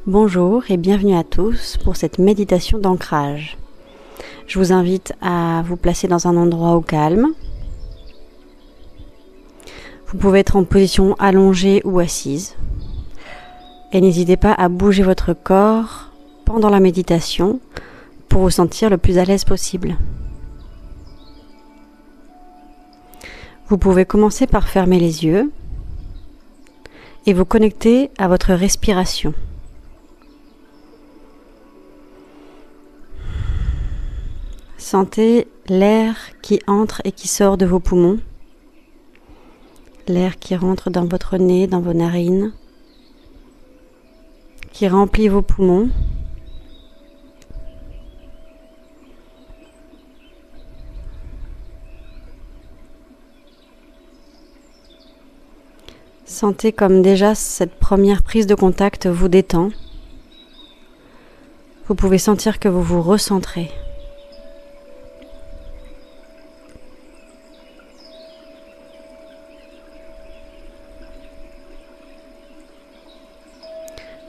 Bonjour et bienvenue à tous pour cette méditation d'ancrage. Je vous invite à vous placer dans un endroit au calme. Vous pouvez être en position allongée ou assise. Et n'hésitez pas à bouger votre corps pendant la méditation pour vous sentir le plus à l'aise possible. Vous pouvez commencer par fermer les yeux et vous connecter à votre respiration. Sentez l'air qui entre et qui sort de vos poumons, l'air qui rentre dans votre nez, dans vos narines, qui remplit vos poumons. Sentez comme déjà cette première prise de contact vous détend. Vous pouvez sentir que vous vous recentrez.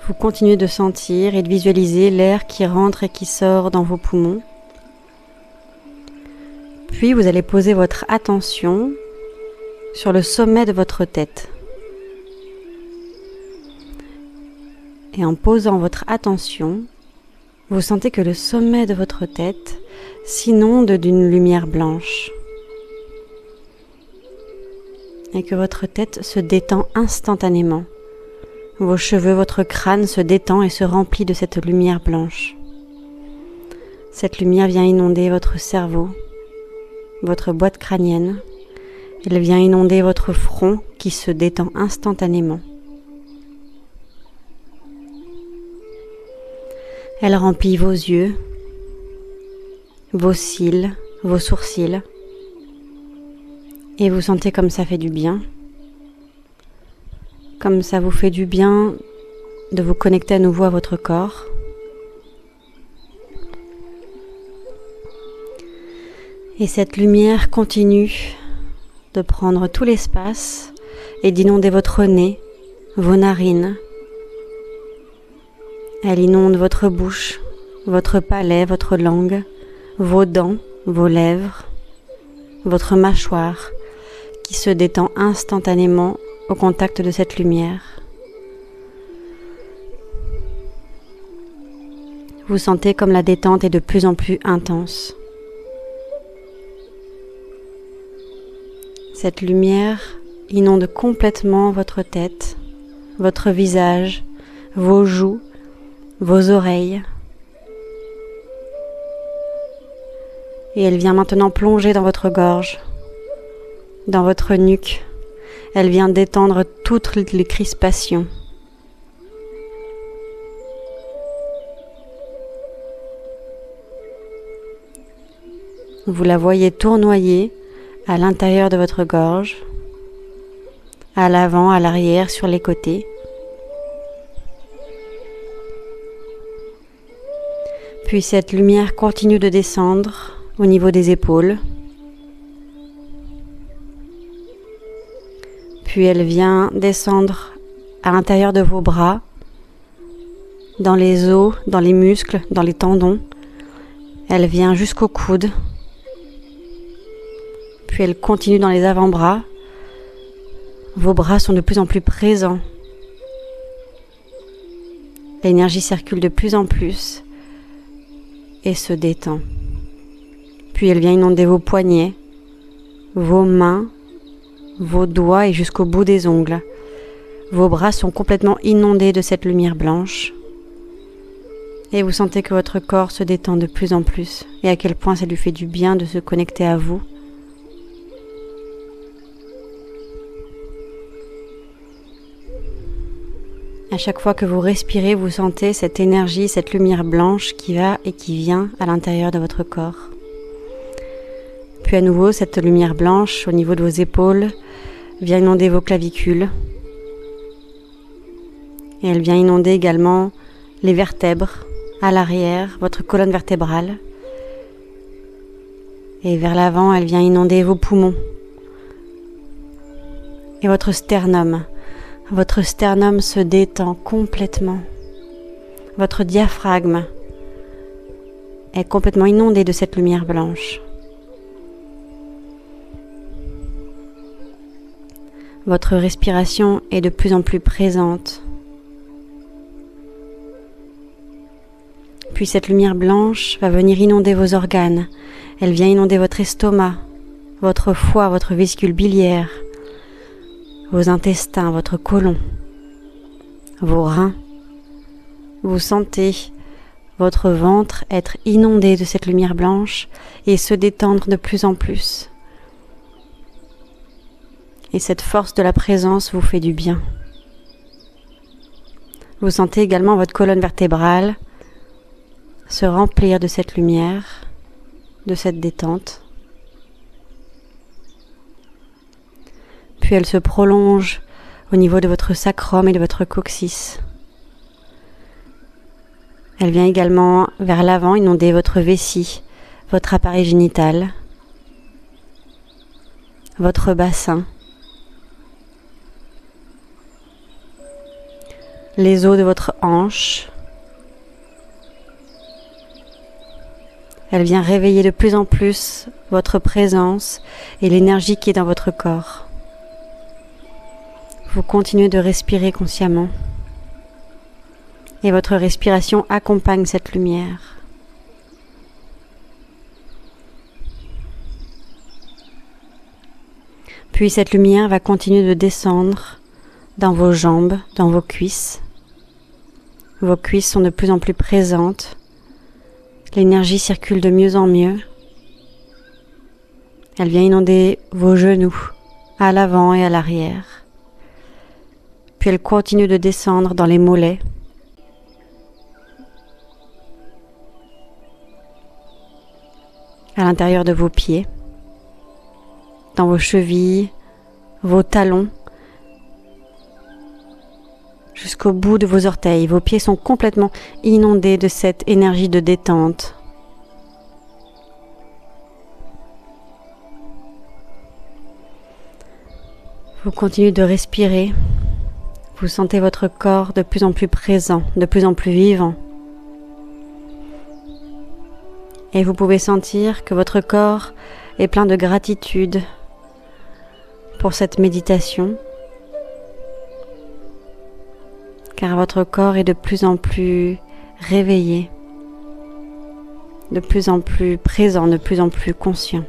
Vous continuez de sentir et de visualiser l'air qui rentre et qui sort dans vos poumons. Puis vous allez poser votre attention sur le sommet de votre tête. Et en posant votre attention, vous sentez que le sommet de votre tête s'inonde d'une lumière blanche. Et que votre tête se détend instantanément. Vos cheveux, votre crâne se détend et se remplit de cette lumière blanche. Cette lumière vient inonder votre cerveau, votre boîte crânienne. Elle vient inonder votre front qui se détend instantanément. Elle remplit vos yeux, vos cils, vos sourcils. Et vous sentez comme ça fait du bien. Comme ça vous fait du bien de vous connecter à nouveau à votre corps. Et cette lumière continue de prendre tout l'espace et d'inonder votre nez, vos narines. Elle inonde votre bouche, votre palais, votre langue, vos dents, vos lèvres, votre mâchoire qui se détend instantanément au contact de cette lumière. Vous sentez comme la détente est de plus en plus intense. Cette lumière inonde complètement votre tête, votre visage, vos joues, vos oreilles. Et elle vient maintenant plonger dans votre gorge, dans votre nuque. Elle vient détendre toutes les crispations. Vous la voyez tournoyer à l'intérieur de votre gorge, à l'avant, à l'arrière, sur les côtés. Puis cette lumière continue de descendre au niveau des épaules. Puis elle vient descendre à l'intérieur de vos bras, dans les os, dans les muscles, dans les tendons. Elle vient jusqu'au coude. Puis elle continue dans les avant-bras. Vos bras sont de plus en plus présents. L'énergie circule de plus en plus et se détend. Puis elle vient inonder vos poignets, vos mains, vos doigts et jusqu'au bout des ongles. Vos bras sont complètement inondés de cette lumière blanche. Et vous sentez que votre corps se détend de plus en plus et à quel point ça lui fait du bien de se connecter à vous. À chaque fois que vous respirez, vous sentez cette énergie, cette lumière blanche qui va et qui vient à l'intérieur de votre corps. Puis à nouveau, cette lumière blanche au niveau de vos épaules vient inonder vos clavicules. Et elle vient inonder également les vertèbres à l'arrière, votre colonne vertébrale. Et vers l'avant, elle vient inonder vos poumons et votre sternum. Votre sternum se détend complètement. Votre diaphragme est complètement inondé de cette lumière blanche. Votre respiration est de plus en plus présente. Puis cette lumière blanche va venir inonder vos organes. Elle vient inonder votre estomac, votre foie, votre vésicule biliaire, vos intestins, votre côlon, vos reins. Vous sentez votre ventre être inondé de cette lumière blanche et se détendre de plus en plus. Et cette force de la présence vous fait du bien. Vous sentez également votre colonne vertébrale se remplir de cette lumière, de cette détente. Puis elle se prolonge au niveau de votre sacrum et de votre coccyx. Elle vient également vers l'avant inonder votre vessie, votre appareil génital, votre bassin, les os de votre hanche. Elle vient réveiller de plus en plus votre présence et l'énergie qui est dans votre corps. Vous continuez de respirer consciemment. Et votre respiration accompagne cette lumière. Puis cette lumière va continuer de descendre dans vos jambes, dans vos cuisses. Vos cuisses sont de plus en plus présentes. L'énergie circule de mieux en mieux. Elle vient inonder vos genoux, à l'avant et à l'arrière. Puis elle continue de descendre dans les mollets. À l'intérieur de vos pieds, dans vos chevilles, vos talons, jusqu'au bout de vos orteils. Vos pieds sont complètement inondés de cette énergie de détente. Vous continuez de respirer. Vous sentez votre corps de plus en plus présent, de plus en plus vivant. Et vous pouvez sentir que votre corps est plein de gratitude pour cette méditation, car votre corps est de plus en plus réveillé, de plus en plus présent, de plus en plus conscient.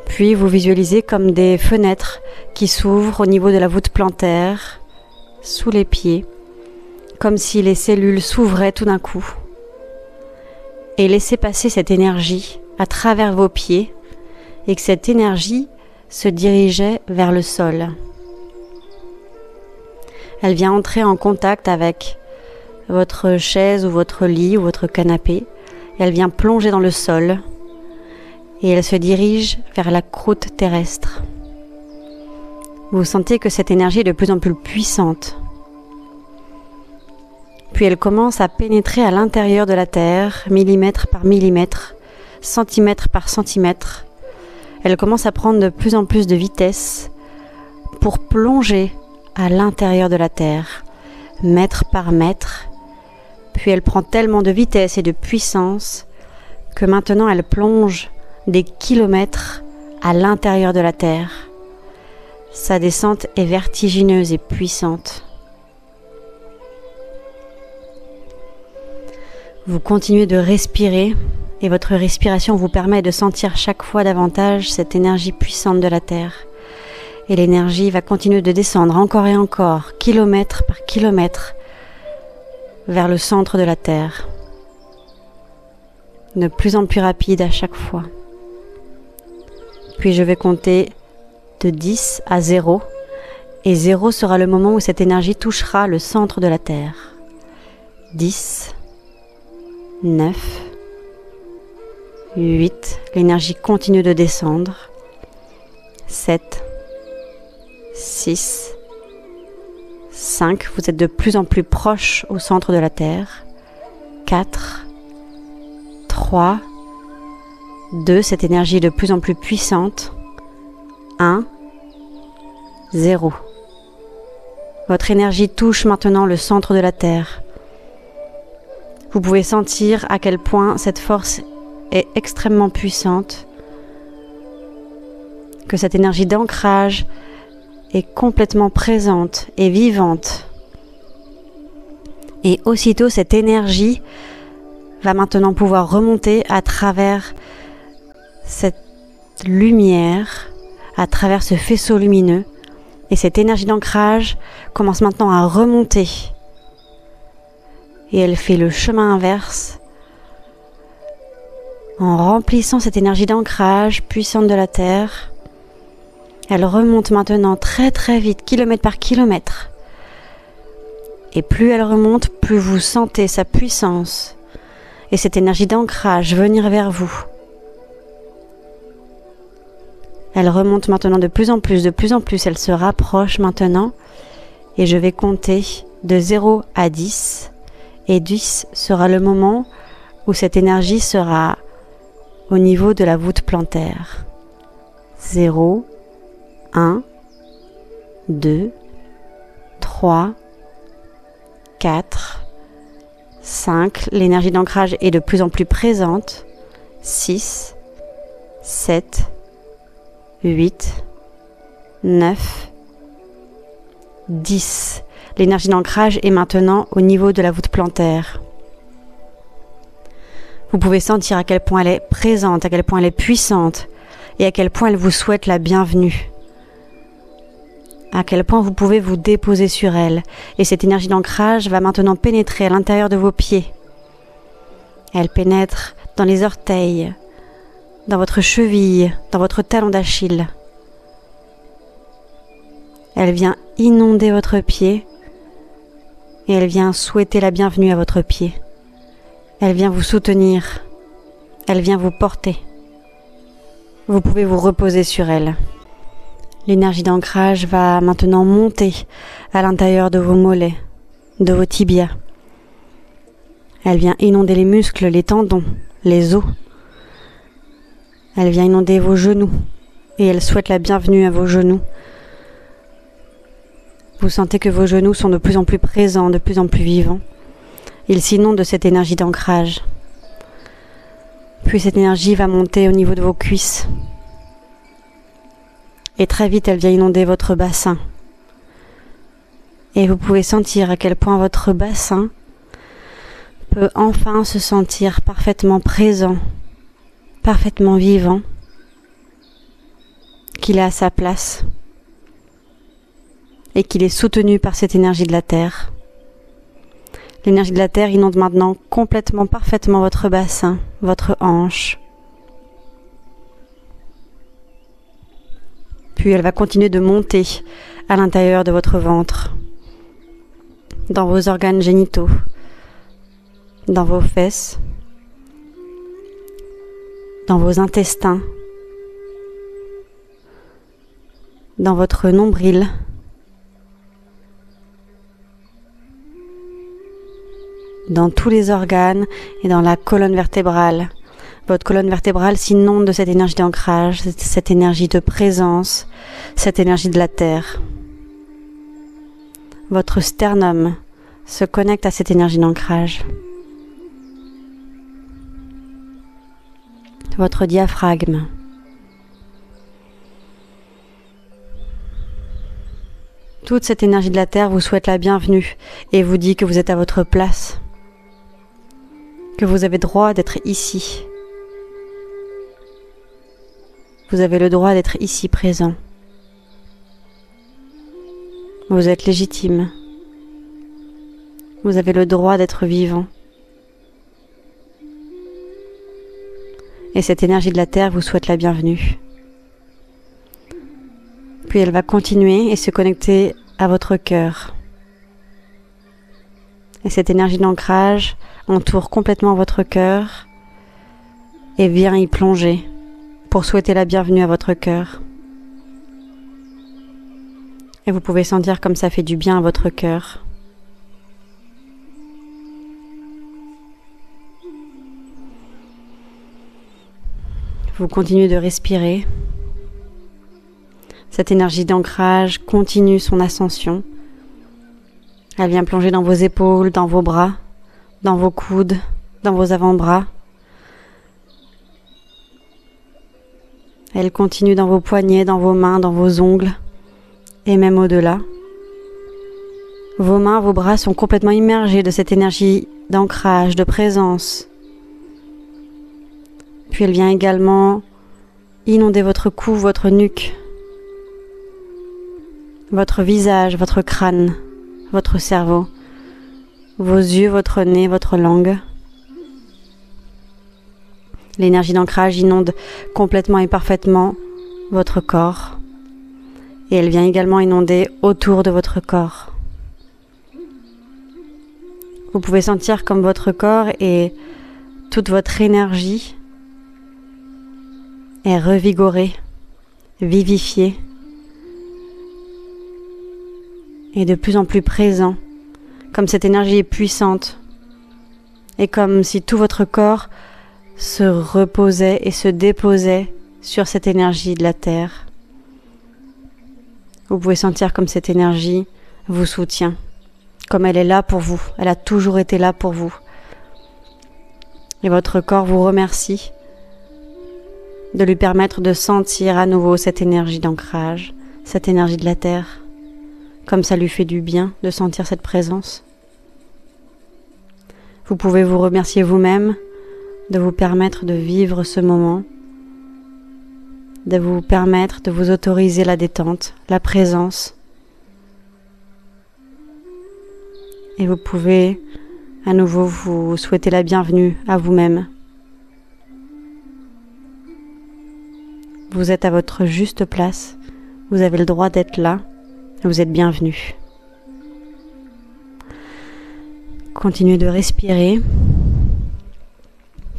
Puis vous visualisez comme des fenêtres qui s'ouvrent au niveau de la voûte plantaire, sous les pieds, comme si les cellules s'ouvraient tout d'un coup. Et laissez passer cette énergie à travers vos pieds et que cette énergie se dirigeait vers le sol. Elle vient entrer en contact avec votre chaise ou votre lit ou votre canapé. Elle vient plonger dans le sol et elle se dirige vers la croûte terrestre. Vous sentez que cette énergie est de plus en plus puissante. Puis elle commence à pénétrer à l'intérieur de la Terre, millimètre par millimètre, centimètre par centimètre. Elle commence à prendre de plus en plus de vitesse pour plonger à l'intérieur de la Terre, mètre par mètre. Puis elle prend tellement de vitesse et de puissance que maintenant elle plonge des kilomètres à l'intérieur de la Terre. Sa descente est vertigineuse et puissante. Vous continuez de respirer et votre respiration vous permet de sentir chaque fois davantage cette énergie puissante de la Terre. Et l'énergie va continuer de descendre encore et encore, kilomètre par kilomètre, vers le centre de la Terre. De plus en plus rapide à chaque fois. Puis je vais compter de 10 à 0. Et 0 sera le moment où cette énergie touchera le centre de la Terre. 10, 9, 8, l'énergie continue de descendre. 7, 6, 5, vous êtes de plus en plus proche au centre de la Terre. 4, 3, 2, cette énergie est de plus en plus puissante. 1, 0. Votre énergie touche maintenant le centre de la Terre. Vous pouvez sentir à quel point cette force est extrêmement puissante, que cette énergie d'ancrage est complètement présente et vivante. Et aussitôt, cette énergie va maintenant pouvoir remonter à travers cette lumière, à travers ce faisceau lumineux. Et cette énergie d'ancrage commence maintenant à remonter. Et elle fait le chemin inverse en remplissant cette énergie d'ancrage puissante de la Terre. Elle remonte maintenant très très vite, kilomètre par kilomètre. Et plus elle remonte, plus vous sentez sa puissance et cette énergie d'ancrage venir vers vous. Elle remonte maintenant de plus en plus, elle se rapproche maintenant. Et je vais compter de 0 à 10. Et 10 sera le moment où cette énergie sera au niveau de la voûte plantaire. 0, 1, 2, 3, 4, 5. L'énergie d'ancrage est de plus en plus présente. 6, 7, 8, 9, 10. L'énergie d'ancrage est maintenant au niveau de la voûte plantaire. Vous pouvez sentir à quel point elle est présente, à quel point elle est puissante et à quel point elle vous souhaite la bienvenue. À quel point vous pouvez vous déposer sur elle. Et cette énergie d'ancrage va maintenant pénétrer à l'intérieur de vos pieds. Elle pénètre dans les orteils, dans votre cheville, dans votre talon d'Achille. Elle vient inonder votre pied et elle vient souhaiter la bienvenue à votre pied. Elle vient vous soutenir. Elle vient vous porter. Vous pouvez vous reposer sur elle. L'énergie d'ancrage va maintenant monter à l'intérieur de vos mollets, de vos tibias. Elle vient inonder les muscles, les tendons, les os. Elle vient inonder vos genoux et elle souhaite la bienvenue à vos genoux. Vous sentez que vos genoux sont de plus en plus présents, de plus en plus vivants. Ils s'inondent de cette énergie d'ancrage. Puis cette énergie va monter au niveau de vos cuisses. Et très vite, elle vient inonder votre bassin. Et vous pouvez sentir à quel point votre bassin peut enfin se sentir parfaitement présent, parfaitement vivant, qu'il est à sa place et qu'il est soutenu par cette énergie de la Terre. L'énergie de la Terre inonde maintenant complètement, parfaitement votre bassin, votre hanche. Puis elle va continuer de monter à l'intérieur de votre ventre, dans vos organes génitaux, dans vos fesses, dans vos intestins, dans votre nombril, dans tous les organes et dans la colonne vertébrale. Votre colonne vertébrale s'inonde de cette énergie d'ancrage, cette énergie de présence, cette énergie de la Terre. Votre sternum se connecte à cette énergie d'ancrage. Votre diaphragme. Toute cette énergie de la Terre vous souhaite la bienvenue et vous dit que vous êtes à votre place, que vous avez droit d'être ici. Vous avez le droit d'être ici présent. Vous êtes légitime. Vous avez le droit d'être vivant. Et cette énergie de la Terre vous souhaite la bienvenue. Puis elle va continuer et se connecter à votre cœur. Et cette énergie d'ancrage entoure complètement votre cœur et vient y plonger pour souhaiter la bienvenue à votre cœur. Et vous pouvez sentir comme ça fait du bien à votre cœur. Vous continuez de respirer. Cette énergie d'ancrage continue son ascension. Elle vient plonger dans vos épaules, dans vos bras, dans vos coudes, dans vos avant-bras. Elle continue dans vos poignets, dans vos mains, dans vos ongles et même au-delà. Vos mains, vos bras sont complètement immergés de cette énergie d'ancrage, de présence. Puis elle vient également inonder votre cou, votre nuque, votre visage, votre crâne, votre cerveau, vos yeux, votre nez, votre langue. L'énergie d'ancrage inonde complètement et parfaitement votre corps et elle vient également inonder autour de votre corps. Vous pouvez sentir comme votre corps et toute votre énergie est revigorée, vivifiée et de plus en plus présent, comme cette énergie est puissante et comme si tout votre corps se reposait et se déposait sur cette énergie de la Terre. Vous pouvez sentir comme cette énergie vous soutient, comme elle est là pour vous, elle a toujours été là pour vous. Et votre corps vous remercie de lui permettre de sentir à nouveau cette énergie d'ancrage, cette énergie de la Terre, comme ça lui fait du bien de sentir cette présence. Vous pouvez vous remercier vous-même de vous permettre de vivre ce moment, de vous permettre de vous autoriser la détente, la présence. Et vous pouvez à nouveau vous souhaiter la bienvenue à vous-même. Vous êtes à votre juste place, vous avez le droit d'être là, vous êtes bienvenu. Continuez de respirer.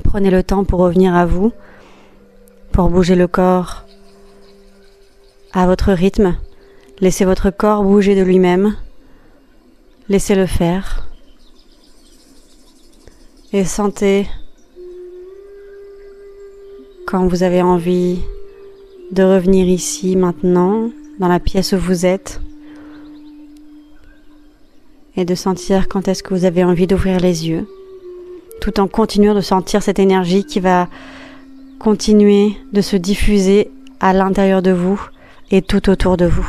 Prenez le temps pour revenir à vous, pour bouger le corps à votre rythme. Laissez votre corps bouger de lui-même. Laissez-le faire. Et sentez quand vous avez envie de revenir ici, maintenant, dans la pièce où vous êtes, et de sentir quand est-ce que vous avez envie d'ouvrir les yeux, tout en continuant de sentir cette énergie qui va continuer de se diffuser à l'intérieur de vous et tout autour de vous.